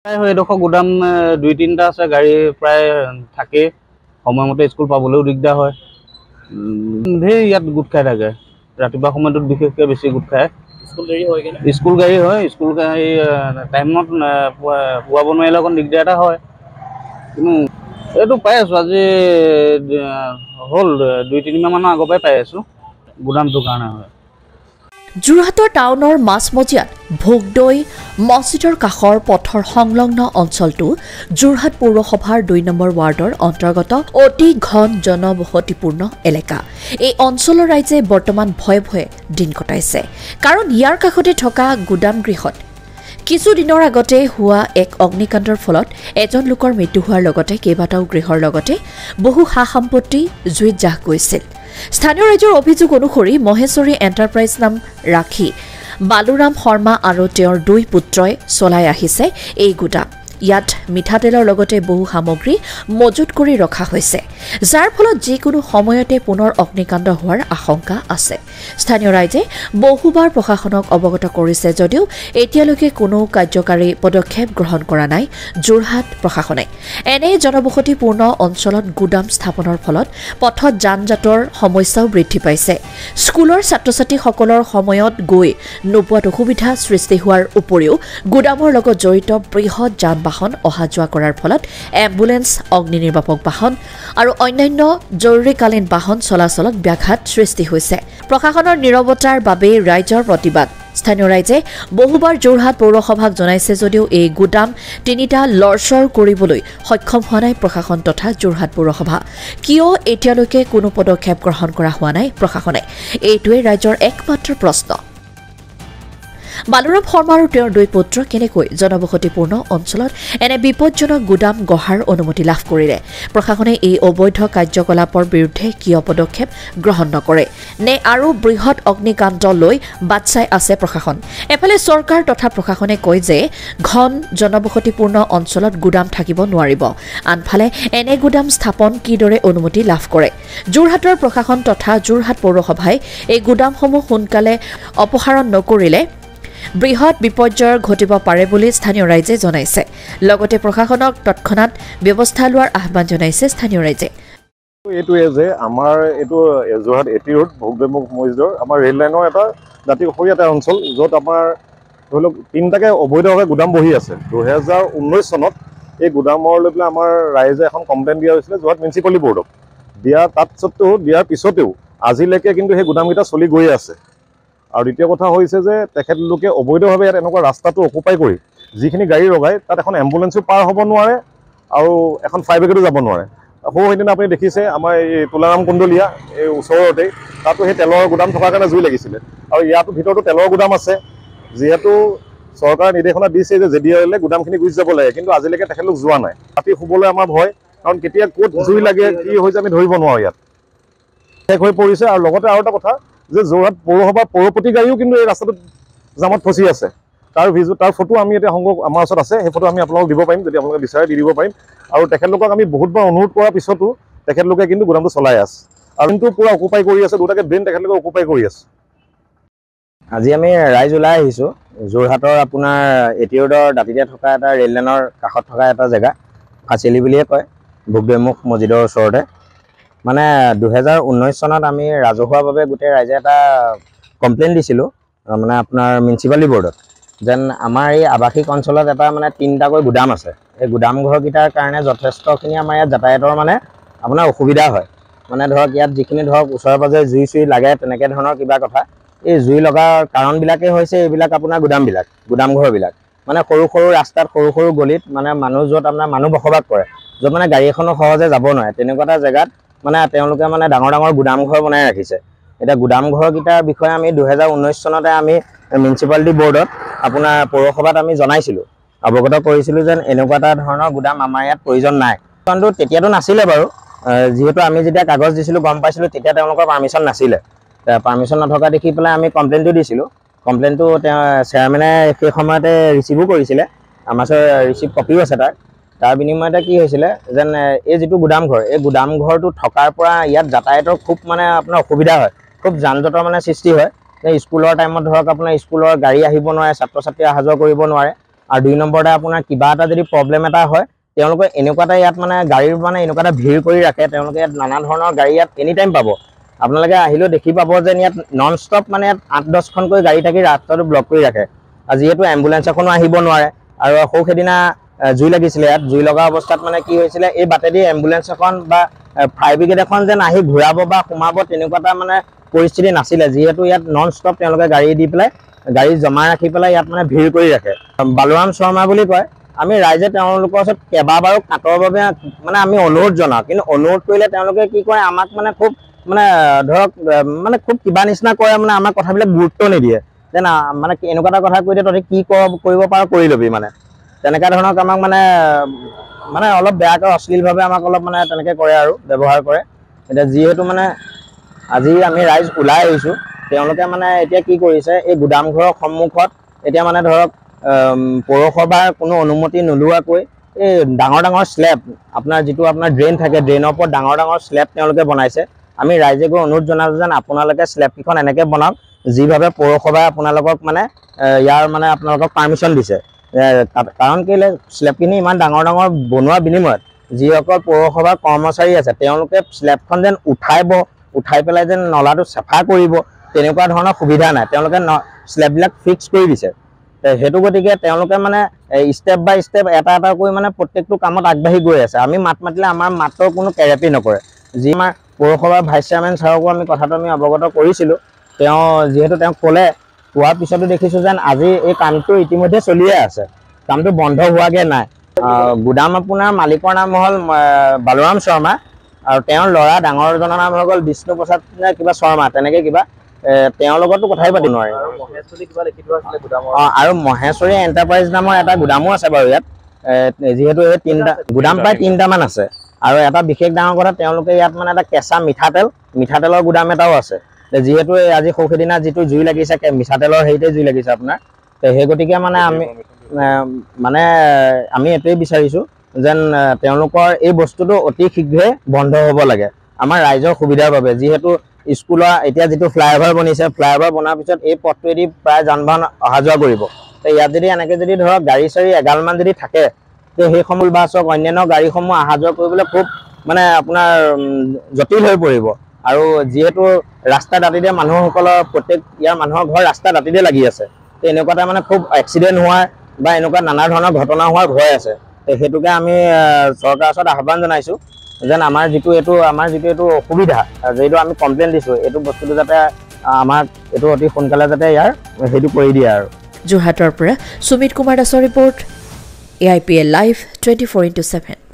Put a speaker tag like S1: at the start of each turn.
S1: এডোখৰ গুদাম 2-3টা আছে, গাড়ী প্ৰায় থাকে, সময়মতে স্কুল পাবলৈও দিগদাৰ হয়। ধেৰ ইয়াত গোট খাই থাকে, ৰাতিপুৱা সময়টোত বিশেষকৈ বেছি গোট খায়। স্কুল গাড়ী হয়, স্কুল গাড়ী টাইমত পোৱাব নোৱাৰিলে অকণ দিগদাৰ এটা হয়। কিন্তু এইটো পাই আছোঁ, আজি হ'ল 2-3 মাহমানৰ আগৰ পৰাই পাই আছোঁ, গুদামটোৰ কাৰণে হয়।
S2: যোৰহাটৰ টাউনৰ মাজমজিয়াত ভোগদৈ মছজিদৰ কাষৰ পথৰ সংলগ্ন অঞ্চলটো যোৰহাট পৌৰসভাৰ 2 নম্বৰ ৱাৰ্ডৰ অন্তৰ্গত অতি ঘন জনবসতিপূৰ্ণ এলেকা। এই অঞ্চলৰ ৰাইজে বৰ্তমান ভয়ে ভয়ে দিন কটাইছে, কাৰণ ইয়াৰ কাষতে থকা গুদাম গৃহত কিছুদিনৰ আগতে হোৱা এক অগ্নিকাণ্ডৰ ফলত এজন লোকৰ মৃত্যু হোৱাৰ লগতে কেইবাটাও গৃহৰ লগতে বহু সা সম্পত্তি জুইত জাহ গৈছিল। স্থানীয় ৰাইজৰ অভিযোগ অনুসৰি মহেশ্বৰী এণ্টাৰপ্ৰাইজ নাম ৰাখি বালুৰাম শৰ্মা আৰু তেওঁৰ 2 পুত্ৰই চলাই আহিছে এই গুদাম। ইয়াত মিঠাতেলৰ লগতে বহু সামগ্ৰী মজুত কৰি ৰখা হৈছে, যাৰ ফলত যিকোনো সময়তে পুনৰ অগ্নিকাণ্ড হোৱাৰ আশংকা আছে। স্থানীয় ৰাইজে বহুবাৰ প্ৰশাসনক অৱগত কৰিছে যদিও এতিয়ালৈকে কোনো কাৰ্যকাৰী পদক্ষেপ গ্ৰহণ কৰা নাই যোৰহাট প্ৰশাসনে। এনে জনবসতিপূৰ্ণ অঞ্চলত গুদাম স্থাপনৰ ফলত পথত যান যাতৰ সমস্যাও বৃদ্ধি পাইছে। স্কুলৰ ছাত্ৰ ছাত্ৰীসকলৰ সময়ত গৈ নোপোৱাত অসুবিধা সৃষ্টি হোৱাৰ উপৰিও গুদামৰ লগত জড়িত বৃহৎ যান বাহন অহা যোৱা কৰাৰ ফলত এম্বুলেন্স, অগ্নি নিৰ্বাপক বাহন আৰু অন্যান্য জৰুৰীকালীন বাহন চলাচলত ব্যাঘাত সৃষ্টি হৈছে। প্ৰশাসনৰ নীৰৱতাৰ বাবে ৰাইজৰ প্ৰতিবাদ। স্থানীয় ৰাইজে বহুবাৰ যোৰহাট পৌৰসভাক জনাইছে যদিও এই গুদাম 3টা লৰচৰ কৰিবলৈ সক্ষম হোৱা নাই প্ৰশাসন তথা যোৰহাট পৌৰসভা। কিয় এতিয়ালৈকে কোনো পদক্ষেপ গ্ৰহণ কৰা হোৱা নাই প্ৰশাসনে, এইটোৱে ৰাইজৰ একমাত্ৰ প্ৰশ্ন। বালুৰাম শৰ্মা আৰু তেওঁৰ 2 পুত্ৰ কেনেকৈ জনবসতিপূৰ্ণ অঞ্চলত এনে বিপদজনক গুদাম গঢ়াৰ অনুমতি লাভ কৰিলে? প্ৰশাসনে এই অবৈধ কাৰ্যকলাপৰ বিৰুদ্ধে কিয় পদক্ষেপ গ্ৰহণ নকৰে? নে আৰু বৃহৎ অগ্নিকাণ্ড লৈ বাট চাই আছে প্ৰশাসন? এফালে চৰকাৰ তথা প্ৰশাসনে কয় যে ঘন জনবসতিপূৰ্ণ অঞ্চলত গুদাম থাকিব নোৱাৰিব, আনফালে এনে গুদাম স্থাপন কিদৰে অনুমতি লাভ কৰে? যোৰহাটৰ প্ৰশাসন তথা যোৰহাট পৌৰসভাই এই গুদামসমূহ সোনকালে অপসাৰণ নকৰিলে বৃহৎ বিপৰ্যয় ঘটিব পাৰে বুলি স্থানীয় ৰাইজে জনাইছে। লগতে প্ৰশাসনক তৎক্ষণাত ব্যৱস্থা লোৱাৰ আহ্বান জনাইছে স্থানীয় ৰাইজে।
S3: এইটোৱে যে আমাৰ এইটো যোৰহাট এটি ৰোড ভোগদৈ মছজিদৰ আমাৰ ৰেল লাইনৰ এটা দাঁতিকাষৰীয়া এটা অঞ্চল, য'ত আমাৰ ধৰি লওক 3টাকে অবৈধভাৱে গুদাম বহি আছে। 2019 চনত এই গুদামৰ লৈ পেলাই আমাৰ ৰাইজে এখন কমপ্লেইন দিয়া হৈছিলে যোৰহাট মিউনিচিপালিটি বৰ্ডক। দিয়াৰ পিছতেও আজিলৈকে কিন্তু সেই গুদামকেইটা চলি গৈ আছে। আৰু দ্বিতীয় কথা হৈছে যে তেখেতলোকে অবৈধভাৱে ইয়াত এনেকুৱা ৰাস্তাটো অকুপাই কৰি যিখিনি গাড়ী লগায় তাত এখন এম্বুলেন্সো পাৰ হ'ব নোৱাৰে আৰু এখন ফায়াৰ ব্ৰিগেডো যাব নোৱাৰে। সেইদিনা আপুনি দেখিছে আমাৰ এই তুলাৰাম কুণ্ডলীয়া এই ওচৰতেই তাতো সেই তেলৰ গুদাম থকাৰ কাৰণে জুই লাগিছিলে। আৰু ইয়াতো ভিতৰতো তেলৰ গুদাম আছে, যিহেতু চৰকাৰে নিৰ্দেশনা দিছে যে জেডিআৰএলে গুদামখিনি গুচি যাব লাগে, কিন্তু আজিলৈকে তেখেতলোক যোৱা নাই। ৰাতি শুবলৈ আমাৰ ভয়, কাৰণ কেতিয়া ক'ত জুই লাগে কি হৈছে আমি ধৰিব নোৱাৰোঁ। ইয়াত শেষ হৈ পৰিছে। আৰু লগতে আৰু এটা কথা যে যোৰহাট পৌৰসভাৰ পৌৰপতি গাড়ীও কিন্তু এই ৰাস্তাটোত জামত ফচি আছে। তাৰ ফটো আমি এতিয়া সংগ্ৰহ আমাৰ ওচৰত আছে, সেই ফটো আমি আপোনালোকক দিব পাৰিম, যদি আপোনালোকে বিচাৰে দি দিব পাৰিম। আৰু তেখেতলোকক আমি বহুতবাৰ অনুৰোধ কৰাৰ পিছতো তেখেতলোকে কিন্তু গুদামটো চলাই আছে আৰু কিন্তু পুৰা অকুপাই কৰি আছে। 2টাকে ড্ৰেইন তেখেতলোকে অকুপাই কৰি আছে।
S4: আজি আমি ৰাইজ ওলাই আহিছোঁ যোৰহাটৰ আপোনাৰ এটি ৰোডৰ দাঁতিতে থকা এটা ৰেল লাইনৰ কাষত থকা এটা জেগা, ফাচিলি বুলিয়ে কয়, ভোগদৈ মছজিদৰ ওচৰতে। মানে 2019 চনত আমি ৰাজহুৱাভাৱে গোটেই ৰাইজে এটা কমপ্লেইন দিছিলোঁ মানে আপোনাৰ মিউনিচিপালিটি বৰ্ডত, যেন আমাৰ এই আৱাসিক অঞ্চলত এটা মানে 3টাকৈ গুদাম আছে। এই গুদাম ঘৰকেইটাৰ কাৰণে যথেষ্টখিনি আমাৰ ইয়াত যাতায়াতৰ মানে আপোনাৰ অসুবিধা হয়। মানে ধৰক ইয়াত যিখিনি ধৰক ওচৰে পাজৰে জুই চুই লাগে তেনেকৈ ধৰণৰ কিবা কথা, এই জুই লগাৰ কাৰণবিলাকেই হৈছে এইবিলাক আপোনাৰ গুদাম ঘৰবিলাক। মানে সৰু সৰু ৰাস্তাত, সৰু সৰু গলিত মানে মানুহ য'ত আপোনাৰ মানুহ বসবাস কৰে, য'ত মানে গাড়ী এখনো সহজে যাব নোৱাৰে, তেনেকুৱা এটা জেগাত মানে তেওঁলোকে মানে ডাঙৰ ডাঙৰ গুদাম ঘৰ বনাই ৰাখিছে। এতিয়া গুদাম ঘৰকেইটাৰ বিষয়ে আমি 2019 চনতে আমি মিউনিচিপালিটি বৰ্ডত আপোনাৰ পৌৰসভাত আমি জনাইছিলোঁ, অৱগত কৰিছিলোঁ যেন এনেকুৱা এটা ধৰণৰ গুদাম আমাৰ ইয়াত প্ৰয়োজন নাই। কিন্তু তেতিয়াতো নাছিলে বাৰু, যিহেতু আমি যেতিয়া কাগজ দিছিলোঁ গম পাইছিলোঁ তেতিয়া তেওঁলোকৰ পাৰ্মিশ্যন নাছিলে। পাৰ্মিশ্যন নথকা দেখি পেলাই আমি কমপ্লেইনটো দিছিলোঁ। কমপ্লেইনটো তেওঁ চেয়াৰমেনে সেই সময়তে ৰিচিভো কৰিছিলে, আমাৰ ওচৰত ৰিচিভ কপিও আছে তাৰ বিনিময়তে কি হৈছিলে যেন এই যিটো গুদামঘৰ, এই গুদামঘৰটো থকাৰ পৰা ইয়াত যাতায়াতৰ খুব মানে আপোনাৰ অসুবিধা হয়, খুব যান জঁটৰ মানে সৃষ্টি হয়। স্কুলৰ টাইমত ধৰক আপোনাৰ স্কুলৰ গাড়ী আহিব নোৱাৰে, ছাত্ৰ ছাত্ৰী অহা যোৱা কৰিব নোৱাৰে। আৰু 2 নম্বৰতে আপোনাৰ কিবা এটা যদি প্ৰব্লেম এটা হয় তেওঁলোকে এনেকুৱা এটা ইয়াত মানে গাড়ীৰ মানে এনেকুৱা এটা ভিৰ কৰি ৰাখে তেওঁলোকে ইয়াত নানা ধৰণৰ গাড়ী ইয়াত এনি টাইম পাব আপোনালোকে আহিলেও দেখি পাব যে ইয়াত নন ষ্টপ মানে ইয়াত 8-10খনকৈ গাড়ী থাকি ৰাস্তাটো ব্লক কৰি ৰাখে আৰু যিহেতু এম্বুলেন্স এখনো আহিব নোৱাৰে আৰু সেইদিনা জুই লাগিছিলে ইয়াত জুই লগা অৱস্থাত মানে কি হৈছিলে এই বাটেদি এম্বুলেন্স এখন বা ফায়াৰ ব্ৰিগেড এখন যেন আহি ঘূৰাব বা সোমাব তেনেকুৱা এটা মানে পৰিস্থিতি নাছিলে যিহেতু ইয়াত নন ষ্টপ তেওঁলোকে গাড়ী দি পেলাই গাড়ী জমা ৰাখি পেলাই ইয়াত মানে ভিৰ কৰি ৰাখে বালুৰাম শৰ্মা বুলি কয় আমি ৰাইজে তেওঁলোকৰ ওচৰত কেইবাবাৰো কাটৰ বাবে মানে আমি অনুৰোধ জনাওঁ কিন্তু অনুৰোধ কৰিলে তেওঁলোকে কি কৰে আমাক মানে খুব মানে ধৰক মানে খুব কিবা নিচিনা কৰে মানে আমাৰ কথাবিলাক গুৰুত্ব নিদিয়ে যেন মানে এনেকুৱা এটা কথা কৈ দিয়ে তহঁতি কি কৰিব পাৰ কৰি ল'বি মানে তেনেকুৱা ধৰণৰ আমাক মানে মানে অলপ বেয়াকৈ অশ্লীলভাৱে আমাক অলপ মানে তেনেকৈ কৰে আৰু ব্যৱহাৰ কৰে এতিয়া যিহেতু মানে আজি আমি ৰাইজ ওলাই আহিছোঁ তেওঁলোকে মানে এতিয়া কি কৰিছে এই গুদামঘৰৰ সন্মুখত এতিয়া মানে ধৰক পৌৰসভাৰ কোনো অনুমতি নোলোৱাকৈ এই ডাঙৰ ডাঙৰ স্লেব আপোনাৰ যিটো আপোনাৰ ড্ৰেইন থাকে ড্ৰেইনৰ ওপৰত ডাঙৰ ডাঙৰ স্লেব তেওঁলোকে বনাইছে আমি ৰাইজে গৈ অনুৰোধ জনাইছোঁ যেন আপোনালোকে স্লেবকেইখন এনেকৈ বনাওক যিভাৱে পৌৰসভাই আপোনালোকক মানে ইয়াৰ মানে আপোনালোকক পাৰ্মিশ্যন দিছে কাৰণ কেলৈ স্লেবখিনি ইমান ডাঙৰ ডাঙৰ বনোৱাৰ বিনিময়ত যিসকল পৌৰসভাৰ কৰ্মচাৰী আছে তেওঁলোকে স্লেবখন যেন উঠাই পেলাই যেন নলাটো চাফা কৰিব তেনেকুৱা ধৰণৰ সুবিধা নাই তেওঁলোকে স্লেববিলাক ফিক্স কৰি দিছে সেইটো গতিকে তেওঁলোকে মানে ষ্টেপ বাই ষ্টেপ এটা এটা কৰি মানে প্ৰত্যেকটো কামত আগবাঢ়ি গৈ আছে আমি মাত মাতিলে আমাৰ মাতৰ কোনো কেৰেপি নকৰে যি আমাৰ পৌৰসভাৰ ভাইচ চেয়াৰমেন ছাৰকো আমি কথাটো আমি অৱগত কৰিছিলোঁ যিহেতু তেওঁ ক'লে কোৱাৰ পিছতো দেখিছোঁ যেন আজি এই কামটো ইতিমধ্যে চলিয়ে আছে কামটো বন্ধ হোৱাগৈ নাই গুদাম আপোনাৰ মালিকৰ নাম হ'ল বালুৰাম শৰ্মা আৰু তেওঁৰ ল'ৰা ডাঙৰজনৰ নাম হৈ গ'ল বিষ্ণু প্ৰসাদ নে কিবা শৰ্মা তেনেকৈ কিবা তেওঁৰ লগতো কথাই পাতিব নোৱাৰি আৰু মহেশ্বৰী এণ্টাৰপ্ৰাইজ নামৰ এটা গুদামো আছে বাৰু ইয়াত যিহেতু এই তিনিটা গুদাম প্ৰায় 3টামান আছে আৰু এটা বিশেষ ডাঙৰ কথা তেওঁলোকে ইয়াত মানে এটা কেঁচা মিঠাতেলৰ গুদাম এটাও আছে যিহেতু আজি সেইদিনা যিটো জুই লাগিছে মিঠাতেলৰ হেৰিতে জুই লাগিছে আপোনাৰ সেই গতিকে মানে আমি এইটোৱে বিচাৰিছোঁ যেন তেওঁলোকৰ এই বস্তুটো অতি শীঘ্ৰে বন্ধ হ'ব লাগে আমাৰ ৰাইজৰ সুবিধাৰ বাবে যিহেতু স্কুলৰ এতিয়া যিটো ফ্লাইঅভাৰ বনিছে ফ্লাইঅভাৰ বনাৰ পিছত এই পথটোৱেদি প্ৰায় যান বাহন অহা যোৱা কৰিব তো ইয়াত যদি এনেকৈ যদি ধৰক গাড়ী চাড়ী এগালমান যদি থাকে তো সেইসমূহ বাছ হওক অন্যান্য গাড়ীসমূহ অহা যোৱা কৰিবলৈ খুব মানে আপোনাৰ জটিল হৈ পৰিব আৰু যিহেতু ৰাস্তা দাঁতিতে মানুহসকলৰ প্ৰত্যেক ইয়াৰ মানুহৰ ঘৰ ৰাস্তা দাঁতিতে লাগি আছে তো এনেকুৱা এটা মানে খুব এক্সিডেণ্ট হোৱাৰ বা এনেকুৱা নানা ধৰণৰ ঘটনা হোৱাৰ ভয় আছে সেইটোকে আমি চৰকাৰৰ ওচৰত আহ্বান জনাইছোঁ যেন আমাৰ যিটো এইটো অসুবিধা যিহেতু আমি কমপ্লেইন দিছোঁ এইটো বস্তুটো যাতে আমাক এইটো অতি সোনকালে যাতে ইয়াৰ সেইটো কৰি দিয়ে আৰু
S2: যোৰহাটৰ পৰা সুমিত কুমাৰ দাসৰ ৰিপৰ্ট AIPL লাইভ 24/7